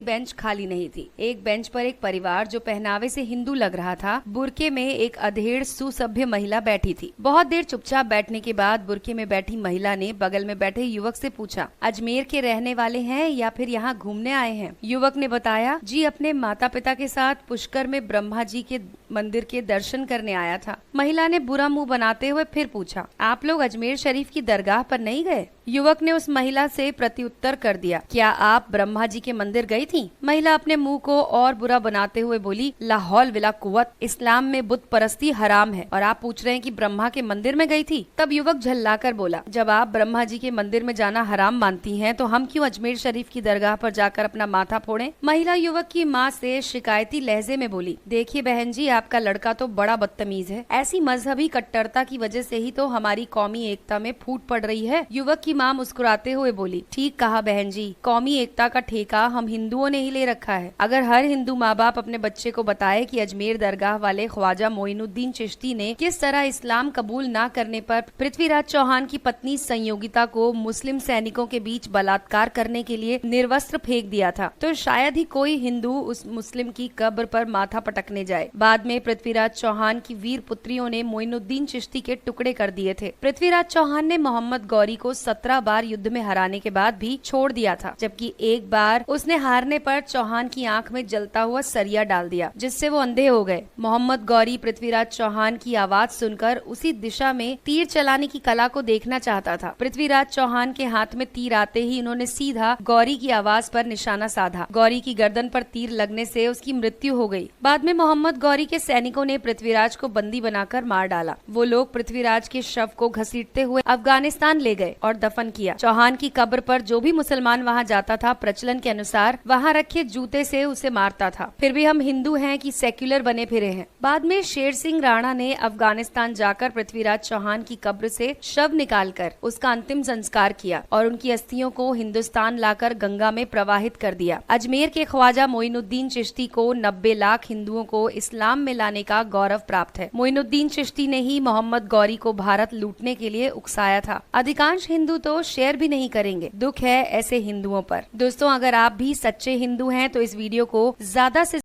Bench खाली नहीं थी। एक बेंच पर एक परिवार जो पहनावे से हिंदू लग रहा था, बुर्के में एक अधेड़ सुसभ्य महिला बैठी थी। बहुत देर चुपचाप बैठने के बाद बुर्के में बैठी महिला ने बगल में बैठे युवक से पूछा, अजमेर के रहने वाले हैं या फिर यहाँ घूमने आए हैं? युवक ने बताया, जी अपने माता पिता के साथ पुष्कर में ब्रह्मा जी के मंदिर के दर्शन करने आया था। महिला ने बुरा मुंह बनाते हुए फिर पूछा, आप लोग अजमेर शरीफ की दरगाह पर नहीं गए? युवक ने उस महिला से प्रत्युत्तर कर दिया, क्या आप ब्रह्मा जी के मंदिर गई थी? महिला अपने मुंह को और बुरा बनाते हुए बोली, लाहौल विला कुव्वत, इस्लाम में बुत परस्ती हराम है और आप पूछ रहे हैं कि ब्रह्मा के मंदिर में गई थी? तब युवक झल्लाकर बोला, जब आप ब्रह्मा जी के मंदिर में जाना हराम मानती हैं, तो हम क्यों अजमेर शरीफ की दरगाह पर जाकर अपना माथा फोड़ें? महिला युवक की माँ से शिकायती लहजे में बोली, देखिए बहन जी, आपका लड़का तो बड़ा बदतमीज है। ऐसी मजहबी कट्टरता की वजह से ही तो हमारी कौमी एकता में फूट पड़ रही है। युवक की माँ मुस्कुराते हुए बोली, ठीक कहा बहन जी, कौमी एकता का ठेका हम हिंदुओं ने ही ले रखा है। अगर हर हिंदू माँ बाप अपने बच्चे को बताए कि अजमेर दरगाह वाले ख्वाजा मोइनुद्दीन चिश्ती ने किस तरह इस्लाम कबूल न करने पर पृथ्वीराज चौहान की पत्नी संयोगिता को मुस्लिम सैनिकों के बीच बलात्कार करने के लिए निर्वस्त्र फेंक दिया था, तो शायद ही कोई हिंदू उस मुस्लिम की कब्र पर माथा पटकने जाए। बाद में पृथ्वीराज चौहान की वीर पुत्रियों ने मोइनुद्दीन चिश्ती के टुकड़े कर दिए थे। पृथ्वीराज चौहान ने मोहम्मद गौरी को 17 बार युद्ध में हराने के बाद भी छोड़ दिया था, जबकि एक बार उसने हारने पर चौहान की आंख में जलता हुआ सरिया डाल दिया, जिससे वो अंधे हो गए। मोहम्मद गौरी पृथ्वीराज चौहान की आवाज सुनकर उसी दिशा में तीर चलाने की कला को देखना चाहता था। पृथ्वीराज चौहान के हाथ में तीर आते ही उन्होंने सीधा गौरी की आवाज पर निशाना साधा। गौरी की गर्दन पर तीर लगने से उसकी मृत्यु हो गई। बाद में मोहम्मद गौरी के सैनिकों ने पृथ्वीराज को बंदी बनाकर मार डाला। वो लोग पृथ्वीराज के शव को घसीटते हुए अफगानिस्तान ले गए और दफन किया। चौहान की कब्र पर जो भी मुसलमान वहां जाता था, प्रचलन के अनुसार वहां रखे जूते से उसे मारता था। फिर भी हम हिंदू हैं कि सेक्युलर बने फिरे हैं। बाद में शेर सिंह राणा ने अफगानिस्तान जाकर पृथ्वीराज चौहान की कब्र से शव निकालकर उसका अंतिम संस्कार किया और उनकी अस्थियों को हिंदुस्तान लाकर गंगा में प्रवाहित कर दिया। अजमेर के ख्वाजा मोइनुद्दीन चिश्ती को 90 लाख हिंदुओं को इस्लाम में लाने का गौरव प्राप्त है। मोइनुद्दीन चिश्ती ने ही मोहम्मद गौरी को भारत लूटने के लिए उकसाया था। अधिकांश हिंदू तो शेयर भी नहीं करेंगे। दुख है ऐसे हिंदुओं पर। दोस्तों, अगर आप भी सच्चे हिंदू हैं तो इस वीडियो को ज्यादा से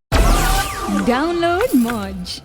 डाउनलोड मौज।